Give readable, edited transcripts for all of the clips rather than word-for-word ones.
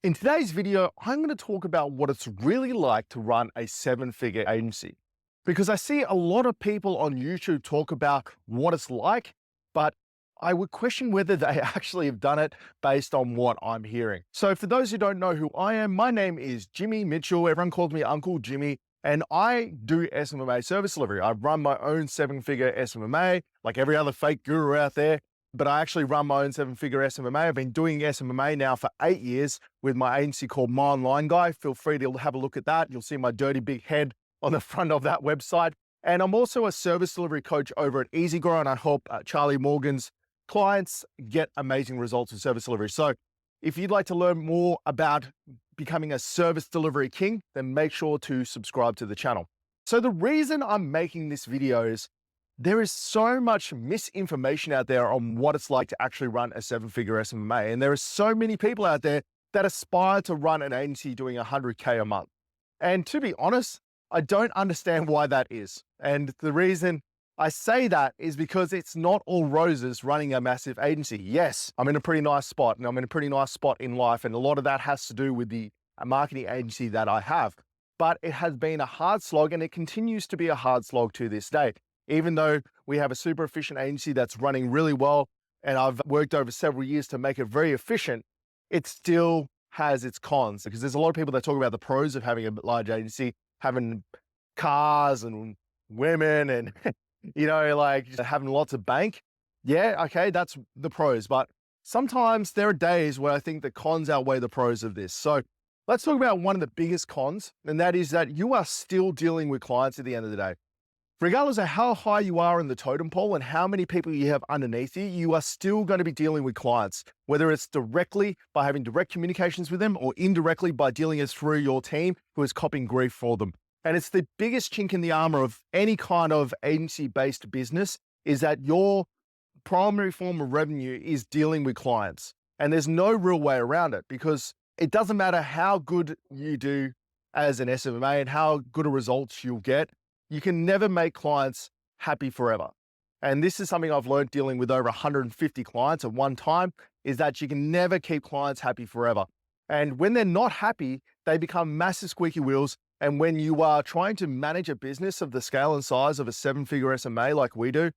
In today's video, I'm going to talk about what it's really like to run a seven-figure agency. Because I see a lot of people on YouTube talk about what it's like, but I would question whether they actually have done it based on what I'm hearing. So for those who don't know who I am, my name is Jimmy Mitchell. Everyone calls me Uncle Jimmy, and I do SMMA service delivery. I run my own seven-figure SMMA, like every other fake guru out there. But I actually run my own seven-figure SMMA. I've been doing SMMA now for 8 years with my agency called My Online Guy. Feel free to have a look at that. You'll see my dirty big head on the front of that website. And I'm also a service delivery coach over at EasyGrow, and I help Charlie Morgan's clients get amazing results with service delivery. So if you'd like to learn more about becoming a service delivery king, then make sure to subscribe to the channel. So the reason I'm making this video is there is so much misinformation out there on what it's like to actually run a seven-figure SMMA. And there are so many people out there that aspire to run an agency doing 100K a month. And to be honest, I don't understand why that is. And the reason I say that is because it's not all roses running a massive agency. Yes, I'm in a pretty nice spot, and I'm in a pretty nice spot in life. And a lot of that has to do with the marketing agency that I have. But it has been a hard slog, and it continues to be a hard slog to this day. Even though we have a super efficient agency that's running really well, and I've worked over several years to make it very efficient, it still has its cons, because there's a lot of people that talk about the pros of having a large agency, having cars and women and, like having lots of bank. Yeah, okay, that's the pros. But sometimes there are days where I think the cons outweigh the pros of this. So let's talk about one of the biggest cons, and that is that you are still dealing with clients at the end of the day. Regardless of how high you are in the totem pole and how many people you have underneath you, you are still going to be dealing with clients, whether it's directly by having direct communications with them or indirectly by dealing it through your team who is copying grief for them. And it's the biggest chink in the armor of any kind of agency-based business is that your primary form of revenue is dealing with clients. And there's no real way around it, because it doesn't matter how good you do as an SMMA and how good a results you'll get. You can never make clients happy forever. And this is something I've learned dealing with over 150 clients at one time, is that you can never keep clients happy forever. And when they're not happy, they become massive squeaky wheels. And when you are trying to manage a business of the scale and size of a seven-figure SMA like we do,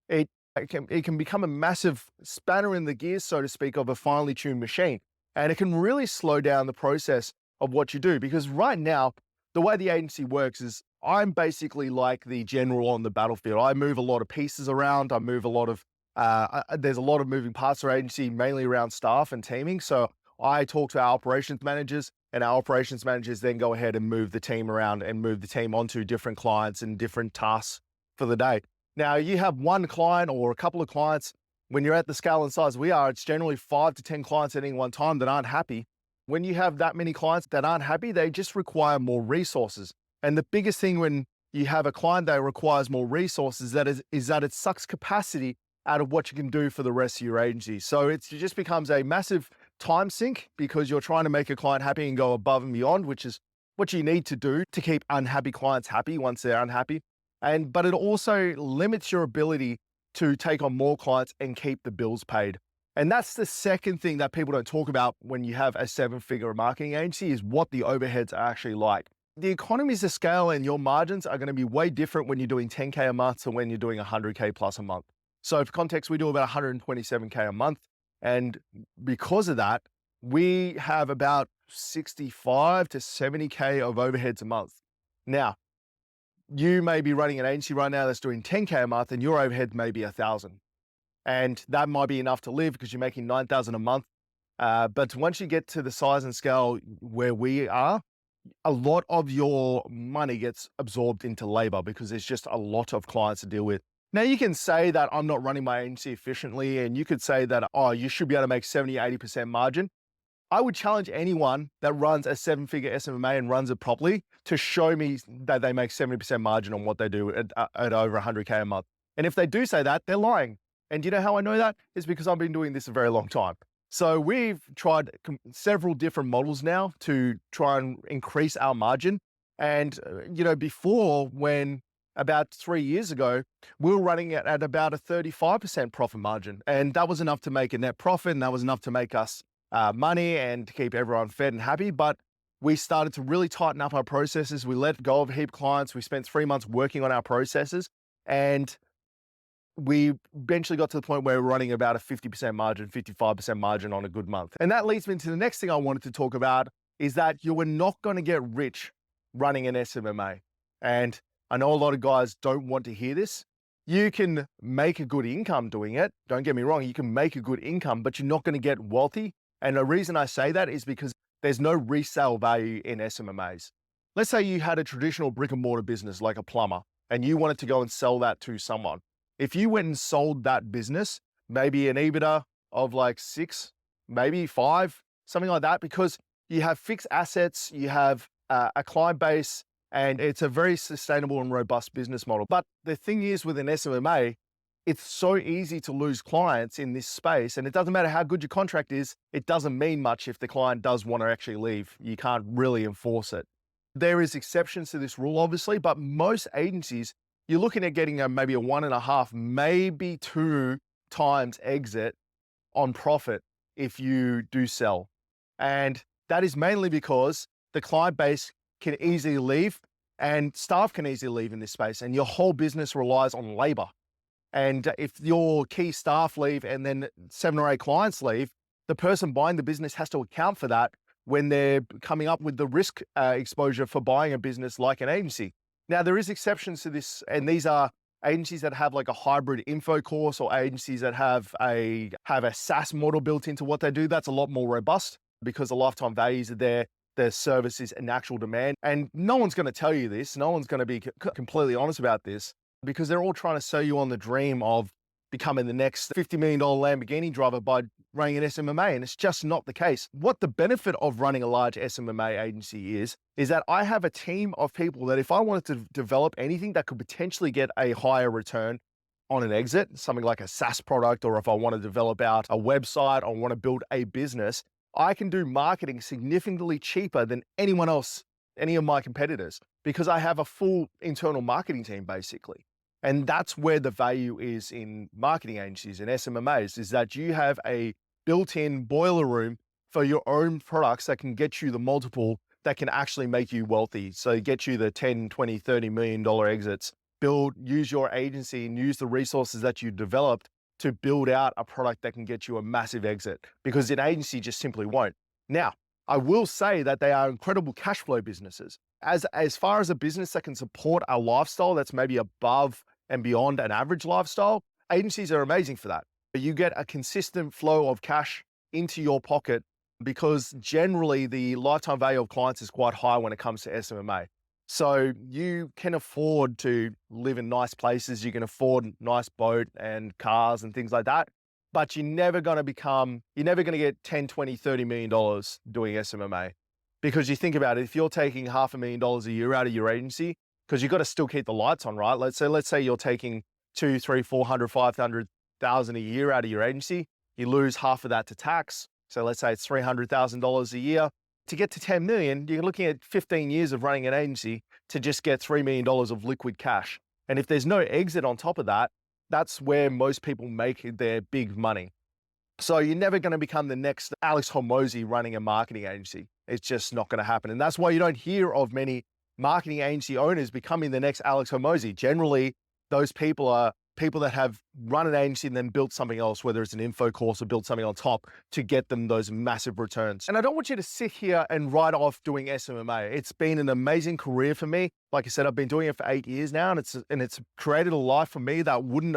it can become a massive spanner in the gears, so to speak, of a finely tuned machine. And it can really slow down the process of what you do. Because right now, the way the agency works is I'm basically like the general on the battlefield. I move a lot of pieces around. I move a lot of, there's a lot of moving parts of our agency, mainly around staff and teaming. So I talk to our operations managers, and our operations managers then go ahead and move the team around and move the team onto different clients and different tasks for the day. Now, you have one client or a couple of clients. When you're at the scale and size we are, it's generally 5 to 10 clients at any one time that aren't happy. When you have that many clients that aren't happy, they just require more resources. And the biggest thing when you have a client that requires more resources is that it sucks capacity out of what you can do for the rest of your agency. So it just becomes a massive time sink, because you're trying to make a client happy and go above and beyond, which is what you need to do to keep unhappy clients happy once they're unhappy. But it also limits your ability to take on more clients and keep the bills paid. And that's the second thing that people don't talk about when you have a seven-figure marketing agency, is what the overheads are actually like. The economies of scale and your margins are going to be way different when you're doing 10K a month to when you're doing 100K plus a month. So for context, we do about 127K a month. And because of that, we have about 65 to 70K of overheads a month. Now, you may be running an agency right now that's doing 10K a month, and your overhead may be 1,000. And that might be enough to live because you're making 9,000 a month. But once you get to the size and scale where we are, a lot of your money gets absorbed into labor, because there's just a lot of clients to deal with. Now, you can say that I'm not running my agency efficiently, and you could say that, oh, you should be able to make 70, 80% margin. I would challenge anyone that runs a seven-figure SMMA and runs it properly to show me that they make 70% margin on what they do at over 100K a month. And if they do say that, they're lying. And do you know how I know that? It's because I've been doing this a very long time. So we've tried several different models now to try and increase our margin. And, before, when about 3 years ago, we were running at about a 35% profit margin. And that was enough to make a net profit, and that was enough to make us money and to keep everyone fed and happy. But we started to really tighten up our processes. We let go of a heap of clients. We spent 3 months working on our processes, and we eventually got to the point where we're running about a 50% margin, 55% margin on a good month. And that leads me to the next thing I wanted to talk about is that you are not going to get rich running an SMMA. And I know a lot of guys don't want to hear this. You can make a good income doing it. Don't get me wrong, you can make a good income, but you're not going to get wealthy. And the reason I say that is because there's no resale value in SMMAs. Let's say you had a traditional brick and mortar business like a plumber, and you wanted to go and sell that to someone. If you went and sold that business, maybe an EBITDA of like 6, maybe 5, something like that, because you have fixed assets, you have a client base, and it's a very sustainable and robust business model. But the thing is with an SMMA, it's so easy to lose clients in this space, and it doesn't matter how good your contract is, it doesn't mean much if the client does want to actually leave. You can't really enforce it. There is exceptions to this rule, obviously, but most agencies, you're looking at getting maybe a 1.5, maybe 2 times exit on profit if you do sell. And that is mainly because the client base can easily leave and staff can easily leave in this space, and your whole business relies on labor. And if your key staff leave and then 7 or 8 clients leave, the person buying the business has to account for that when they're coming up with the risk exposure for buying a business like an agency. Now, there is exceptions to this, and these are agencies that have like a hybrid info course or agencies that have a SaaS model built into what they do. That's a lot more robust because the lifetime values are there. Their service is in actual demand. And no one's going to tell you this. No one's going to be completely honest about this because they're all trying to sell you on the dream of becoming the next $50 million Lamborghini driver by running an SMMA, and it's just not the case. What the benefit of running a large SMMA agency is that I have a team of people that if I wanted to develop anything that could potentially get a higher return on an exit, something like a SaaS product, or if I want to develop out a website or want to build a business, I can do marketing significantly cheaper than anyone else, any of my competitors, because I have a full internal marketing team basically. And that's where the value is in marketing agencies and SMMAs, is that you have a built-in boiler room for your own products that can get you the multiple that can actually make you wealthy. So get you the 10, 20, $30 million exits, use your agency and use the resources that you developed to build out a product that can get you a massive exit, because an agency just simply won't. Now, I will say that they are incredible cash flow businesses. As far as a business that can support a lifestyle that's maybe above and beyond an average lifestyle, agencies are amazing for that. You get a consistent flow of cash into your pocket because generally the lifetime value of clients is quite high when it comes to SMMA. So you can afford to live in nice places, you can afford nice boat and cars and things like that, but you're never going to get 10, 20, $30 million doing SMMA. Because you think about it, if you're taking $500,000 a year out of your agency, because you've got to still keep the lights on, right? Let's say you're taking 200, 300, 400, 500,000 a year out of your agency. You lose half of that to tax. So let's say it's $300,000 a year. To get to 10 million, you're looking at 15 years of running an agency to just get $3 million of liquid cash. And if there's no exit on top of that, that's where most people make their big money. So you're never going to become the next Alex Hormozi running a marketing agency. It's just not going to happen. And that's why you don't hear of many marketing agency owners becoming the next Alex Hormozi. Generally, those people are people that have run an agency and then built something else, whether it's an info course or built something on top to get them those massive returns. And I don't want you to sit here and write off doing SMMA. It's been an amazing career for me. Like I said, I've been doing it for 8 years now, and it's created a life for me that wouldn't